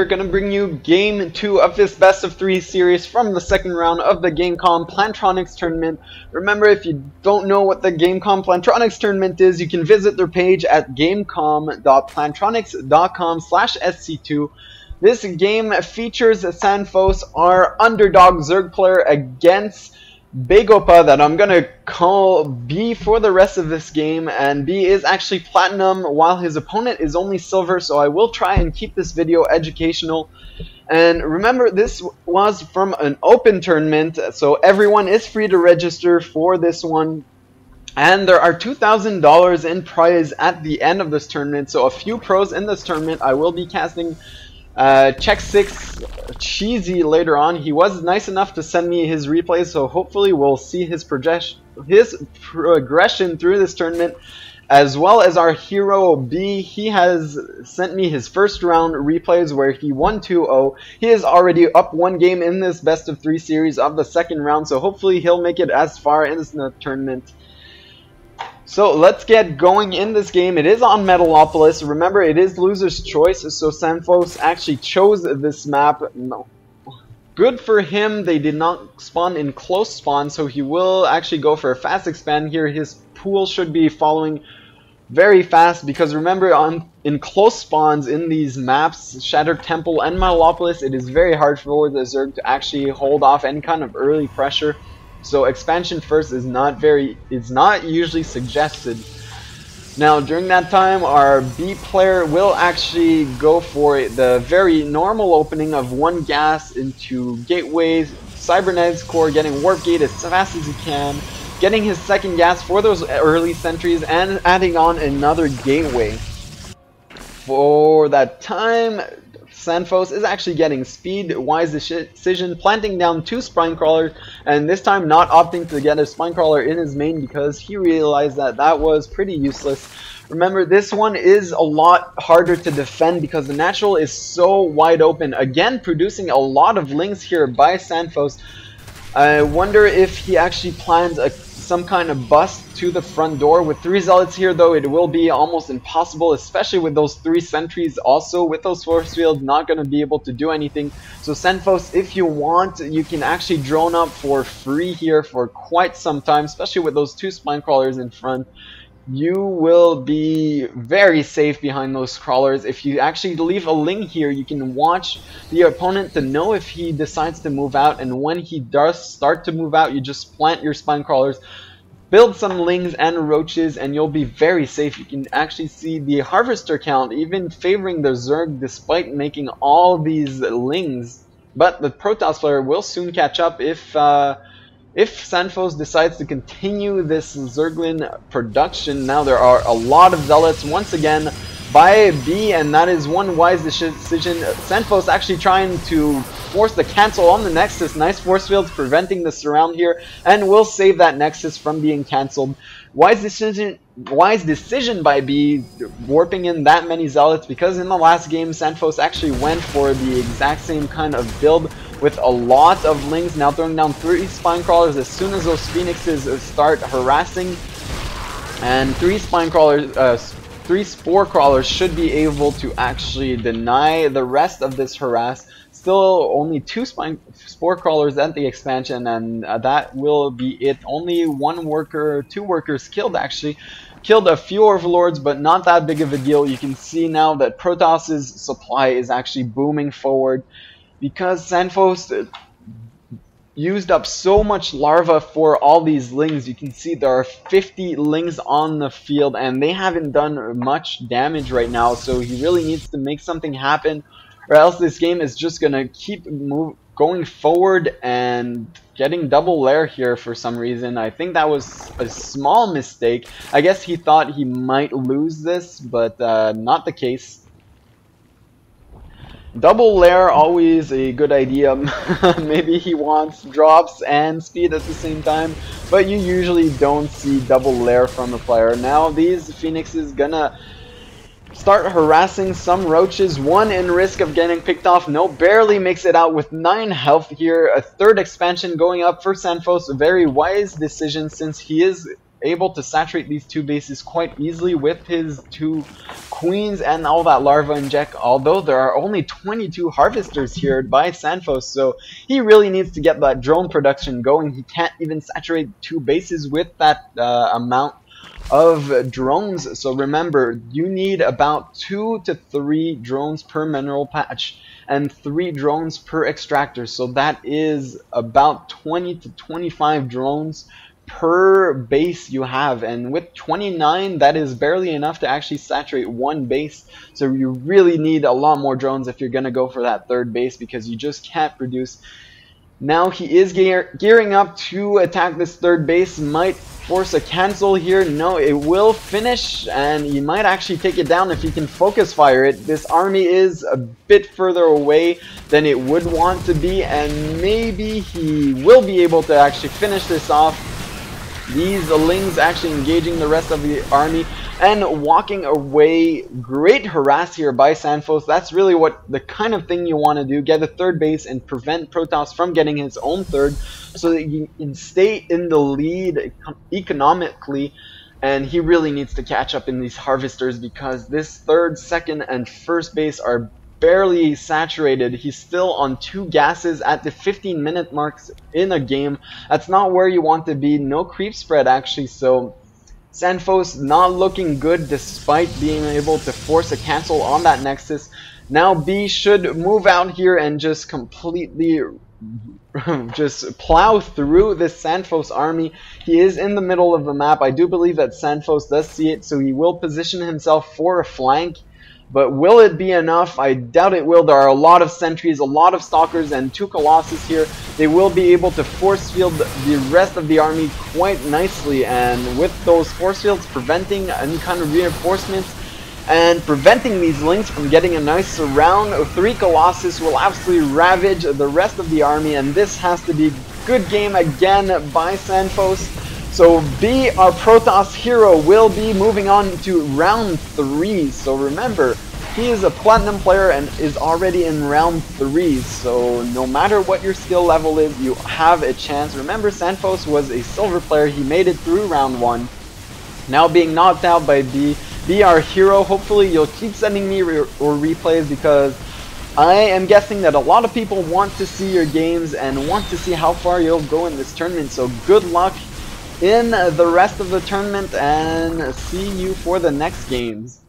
We're going to bring you game 2 of this best of 3 series from the second round of the Gamecom Plantronics tournament. Remember, if you don't know what the Gamecom Plantronics tournament is, you can visit their page at gamecom.plantronics.com/sc2. This game features Sanfos, our underdog Zerg player, against baegopa, that I'm gonna call B for the rest of this game, and B is actually platinum while his opponent is only silver, so I will try and keep this video educational. And remember, this was from an open tournament, so everyone is free to register for this one. And there are $2,000 in prize at the end of this tournament, so a few pros in this tournament. I will be casting Check 6 Cheesy later on. He was nice enough to send me his replays, so hopefully we'll see his progression through this tournament, as well as our hero B. He has sent me his first round replays where he won 2-0. He is already up 1 game in this best of 3 series of the second round, so hopefully he'll make it as far in the tournament. So let's get going in this game. It is on Metalopolis. Remember, it is loser's choice, so Sanfos actually chose this map. No. Good for him, they did not spawn in close spawn, so he will actually go for a fast expand here. His pool should be following very fast, because remember, in close spawns in these maps, Shattered Temple and Metalopolis, it is very hard for the Zerg to actually hold off any kind of early pressure. So expansion first is not usually suggested. Now during that time, our B player will actually go for the very normal opening of 1 gas into gateways, cybernetics core, getting warp gate as fast as he can, getting his second gas for those early sentries, and adding on another gateway. For that time, Sanfos is actually getting speed, wise decision, planting down 2 spine crawlers, and this time not opting to get a spine crawler in his main because he realized that that was pretty useless. Remember, this one is a lot harder to defend because the natural is so wide open. Again, producing a lot of links here by Sanfos. I wonder if he actually plans some kind of bust to the front door. With 3 zealots here, though, it will be almost impossible, especially with those 3 sentries. Also, with those force fields, not going to be able to do anything. So Sanfos, if you want, you can actually drone up for free here for quite some time, especially with those 2 spine crawlers in front. You will be very safe behind those crawlers. If you actually leave a link here, you can watch the opponent to know if he decides to move out, and when he does start to move out, you just plant your spine crawlers, build some lings and roaches, and you'll be very safe. You can actually see the harvester count even favoring the Zerg despite making all these lings. But the Protoss player will soon catch up if Sanfos decides to continue this Zerglin production. Now there are a lot of zealots once again by B, and that is one wise decision. Sanfos actually trying to force the cancel on the Nexus. Nice force fields preventing the surround here, and will save that Nexus from being cancelled. Wise decision by B, warping in that many zealots, because in the last game Sanfos actually went for the exact same kind of build with a lot of lings. Now throwing down 3 spine crawlers as soon as those phoenixes start harassing, and 3 spore crawlers should be able to actually deny the rest of this harass. Still only 2 spore crawlers at the expansion, and that will be it. Only 1 worker, 2 workers killed actually. Killed a few overlords, but not that big of a deal. You can see now that Protoss's supply is actually booming forward, because Sanfos used up so much larva for all these lings. You can see there are 50 lings on the field, and they haven't done much damage right now, so he really needs to make something happen, or else this game is just gonna keep going forward and getting double lair here for some reason. I think that was a small mistake. I guess he thought he might lose this, but not the case. Double lair, always a good idea. Maybe he wants drops and speed at the same time, but you usually don't see double lair from a player. Now these phoenixes gonna start harassing some roaches. 1 in risk of getting picked off. No, barely makes it out with 9 health here. A 3rd expansion going up for Sanfos. A very wise decision, since he is able to saturate these 2 bases quite easily with his 2 queens and all that larva inject, although there are only 22 harvesters here by Sanfos, so he really needs to get that drone production going. He can't even saturate 2 bases with that amount of drones. So remember, you need about 2 to 3 drones per mineral patch and 3 drones per extractor. So that is about 20 to 25 drones per base you have, and with 29 that is barely enough to actually saturate 1 base. So you really need a lot more drones if you're going to go for that 3rd base, because you just can't produce. Now he is gearing up to attack this 3rd base. Might force a cancel here. No, it will finish, and he might actually take it down if he can focus fire it. This army is a bit further away than it would want to be, and maybe he will be able to actually finish this off. These Lings actually engaging the rest of the army and walking away. Great harass here by Sanfos. That's really what the kind of thing you want to do. Get a 3rd base and prevent Protoss from getting his own 3rd, so that you can stay in the lead economically. And he really needs to catch up in these harvesters, because this 3rd, 2nd, and 1st base are barely saturated. He's still on 2 gases at the 15-minute marks in a game. That's not where you want to be. No creep spread actually, so Sanfos not looking good despite being able to force a cancel on that Nexus. Now B should move out here and just completely just plow through this Sanfos army. He is in the middle of the map. I do believe that Sanfos does see it, so he will position himself for a flank. But will it be enough? I doubt it will. There are a lot of sentries, a lot of stalkers, and 2 colossus here. They will be able to force field the rest of the army quite nicely, and with those force fields preventing any kind of reinforcements and preventing these Lings from getting a nice surround, 3 colossus will absolutely ravage the rest of the army, and this has to be good game again by Sanfos. So B, our Protoss hero, will be moving on to round 3. So remember, he is a platinum player and is already in round 3. So no matter what your skill level is, you have a chance. Remember, Sanfos was a silver player. He made it through round 1. Now being knocked out by B. B, our hero. Hopefully you'll keep sending me replays, because I am guessing that a lot of people want to see your games and want to see how far you'll go in this tournament. So good luck in the rest of the tournament, and see you for the next games.